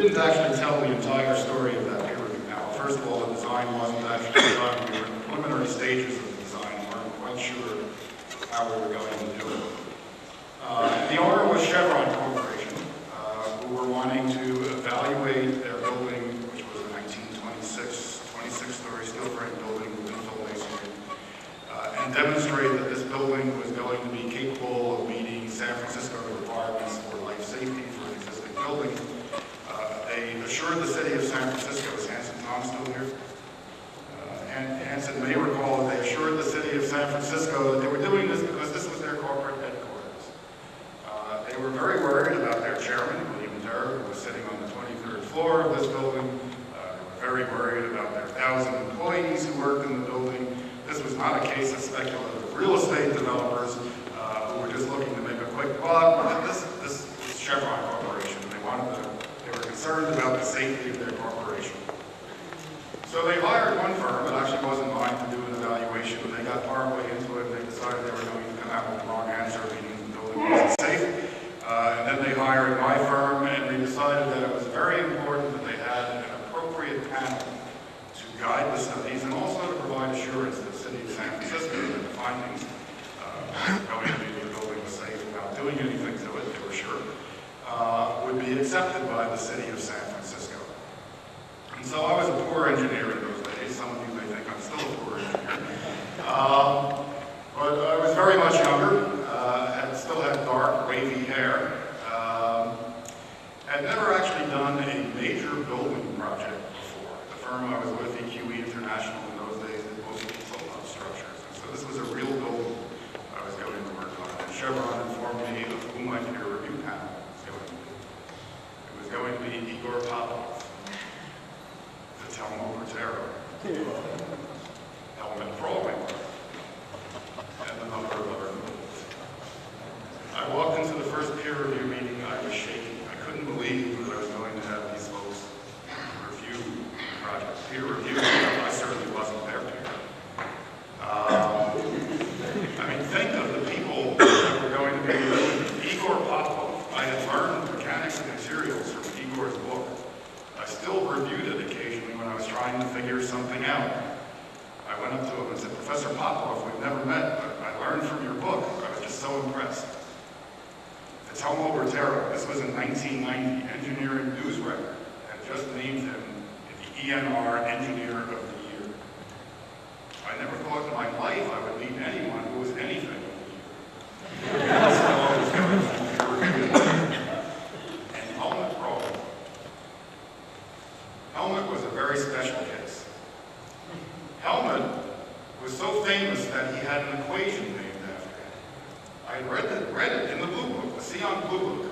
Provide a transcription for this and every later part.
didn't actually tell the entire story of that peer review panel. First of all, the design wasn't actually done. We were in the preliminary stages of the design. We weren't quite sure how we were going to do it. The owner was Chevron Corporation, who were wanting to evaluate their building, which was a 26-story steel frame building with infill masonry, and demonstrate that this building was going to be capable of meeting San Francisco requirements for life safety for an existing building. They assured the city of San Francisco, is Hanson Tom still here? Hanson may recall that they assured the city of San Francisco that they were doing this because this was their corporate headquarters. They were very worried about their chairman, who was sitting on the 23rd floor of this building. They were very worried about their 1,000 employees who worked in the building. This was not a case of speculative real estate developers who were just looking to make a quick buck. This is Chevron Corporation. They were concerned about the safety of their corporation. So they hired one firm. It actually wasn't mine to do an evaluation. They got partway into it and they decided they were going to come out with the wrong answer, meaning the building wasn't safe. And then they hired my firm, and they decided that it was very important that they had an appropriate panel to guide the studies and also to provide assurance to the city of San Francisco that the findings going to be the building was safe without doing anything to it, they were sure, would be accepted by the city of San Francisco. And so I was a poor engineer in those days. Some of you may think I'm still a poor engineer. But I was very much younger. Still had dark, wavy hair. Had never actually done a major building project before. The firm I was with, EQE International, in those days did mostly consultant structures. And so this was a real building I was going to work on. And Chevron informed me of who my peer review panel was going to be. It was going to be Igor Popov, Helmut, Helmut Krawinkler, and a number of other buildings. I walked into the first peer review meeting, I was shaking. I couldn't believe that I was going to have these folks review projects. Peer review, I certainly wasn't their peer. I mean, think of the people that were going to be reviewing. Igor Popov. I had learned mechanics and materials from Igor's book. I still reviewed it occasionally when I was trying to figure something out. I went up to him and said, Professor Popov, we've never met, but I learned from your book. I was just so impressed. Helmut, this was in 1990, Engineering News Record, had just named him the ENR Engineer of the Year. I never thought in my life I would meet anyone who was anything of the year. And Helmut Krawinkler. Helmut was a very special case. Helmut was so famous that he had an equation named after him. I had read it in the Blue Book, the Sion Blue Book,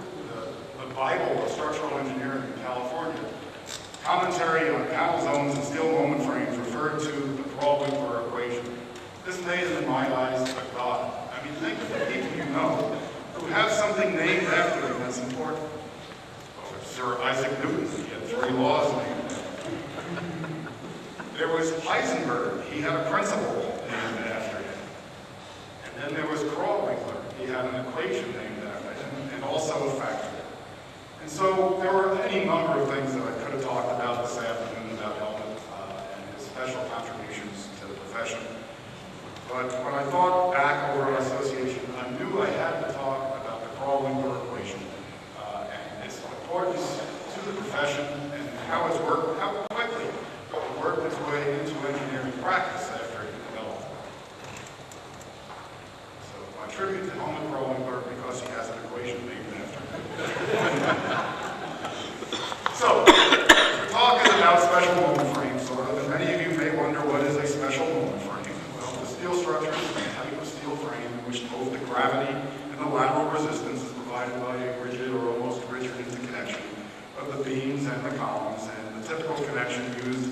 the Bible of structural engineering in California. Commentary on panel zones and steel moment frames referred to the Krawinkler equation. This made it, in my eyes, a god. I mean, think of the people you know who have something named after them that's important. Oh, Sir Isaac Newton, he had 3 laws named after him. There was Heisenberg, he had a principle named after him. And then there was Krawinkler, he had an equation named after him, and also a factor. And so there were any number of things that I could have talked about this afternoon about Helmut and his special contributions to the profession. But when I thought back over our association, I knew I had to talk about the Krawinkler equation and its importance to the profession and how quickly it worked its way into engineering practice after it developed. So my tribute to Helmut Krawinkler because he has an equation named after him. So, we're talking about special moment frames, sort of, and many of you may wonder what is a special moment frame. Well, the steel structure is a type of steel frame in which both the gravity and the lateral resistance is provided by a rigid or almost rigid interconnection of the beams and the columns, and the typical connection used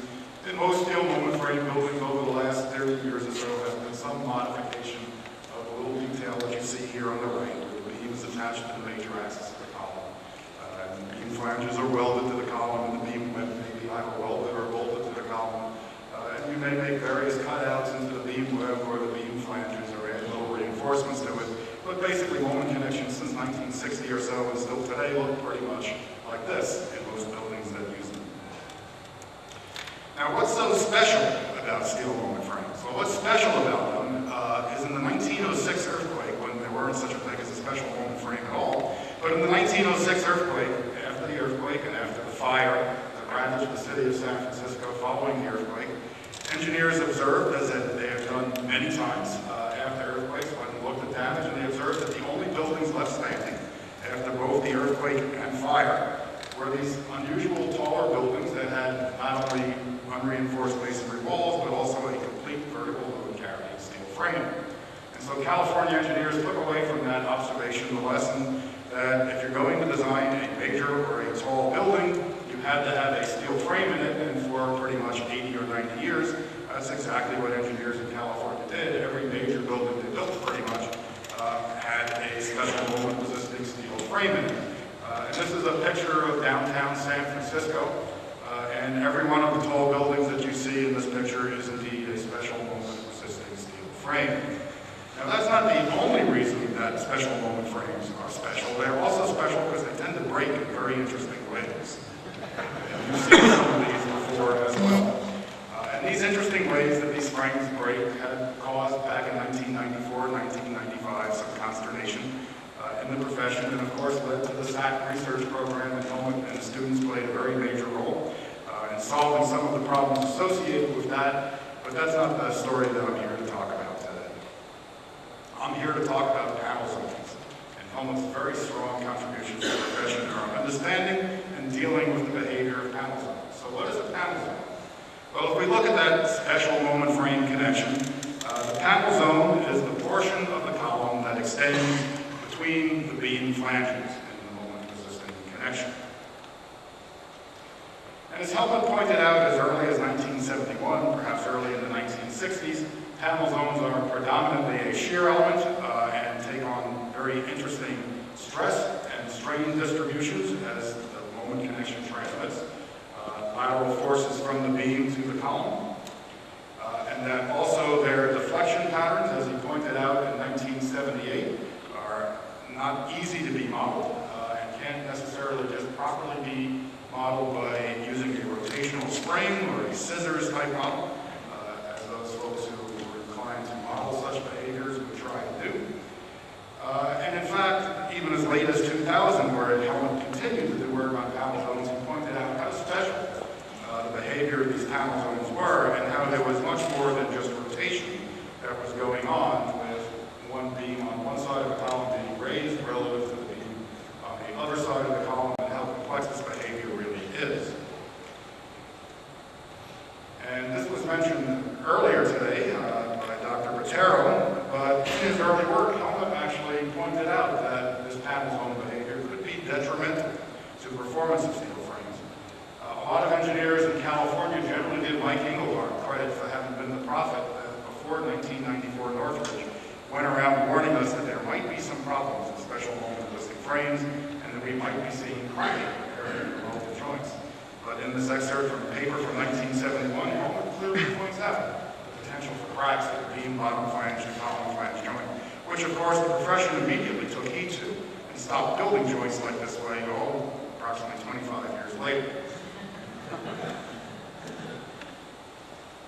in most steel moment frame buildings over the last 30 years or so has been some modification of the little detail that you see here on the right, where the beam is attached to the major axis of the column. And the beam flanges are welded to the column, and the beam may be either welded or bolted to the column. And you may make various cutouts into the beam web or the beam flanges or add little reinforcements to it. But basically, moment connection since 1960 or so, and still today, they look pretty much like this in most buildings that use them. Now, what's so special about steel moment frames? Well, what's special about them is in the 1906 earthquake, when they weren't such a thing as a special moment frame at all, but in the 1906 earthquake, after the earthquake and after the fire that ravaged the city of San Francisco following the earthquake, engineers observed, as they have done many times after earthquakes, when they looked at damage, and they observed that the only buildings left standing after both the earthquake and fire were these unusual taller buildings that had not only unreinforced masonry walls, but also a complete vertical load-carrying steel frame. And so California engineers took away from that observation the lesson that if you're going to design a major or a tall building, you had to have a steel frame in it, and for pretty much 80 or 90 years, that's exactly what engineers in California did. Every major building they built pretty much had a special moment resisting steel frame in it. And this is a picture of downtown San Francisco, and every one of the tall buildings that you see in this picture is indeed a special moment resisting steel frame. Now, that's not the only reason that special moment frames are special. They're also special because they tend to break in very interesting ways. And you've seen some of these before as well. And these interesting ways that these frames break had caused, back in 1994, 1995, some consternation in the profession, and of course led to the SAC research program at Helmut, and the students played a very major role in solving some of the problems associated with that, but that's not the story that I'm here to talk about today. I'm here to talk about panel zones, and Helmut's very strong contributions to the profession are understanding and dealing with the behavior of panel zones. So what is a panel zone? Well, if we look at that special moment frame connection, the panel zone is the portion of the column that extends between the beam flanges in the moment resisting connection. And as Helmut pointed out as early as 1971, perhaps early in the 1960s, panel zones are predominantly a shear element and take on very interesting stress and strain distributions as the moment connection transmits. Lateral forces from the beam to the column. And that also their deflection patterns, as he pointed out in 1978, are not easy to be modeled and can't necessarily just properly be modeled by using a rotational spring or a scissors type model, as those folks who were inclined to model such behaviors would try to do. And in fact, even as late as 2000, where Helmut continued to do work on panel zones, he pointed out how special the behavior of these panel zones were, and how there was much more than just rotation that was going on, with one beam on one side of the column being raised relative to the beam on the other side of the column, and how complex this behavior really is. And this was mentioned earlier today by Dr. Botero, but in his early work, Helmut actually pointed out that this panel zone behavior could be detrimental to performance of steel frames. A lot of engineers in California generally give Mike Engelhardt credit for having been the prophet that before 1994 Northridge went around warning us that there might be some problems with special moment resisting frames, and that we might be seeing cracking occurring in multiple joints. But in this excerpt from a paper from 1971, Helmut clearly points out the potential for cracks at the beam, bottom flange, and column flange joint, which of course the profession immediately took heed to and stopped building joints like this way, approximately 25 years later.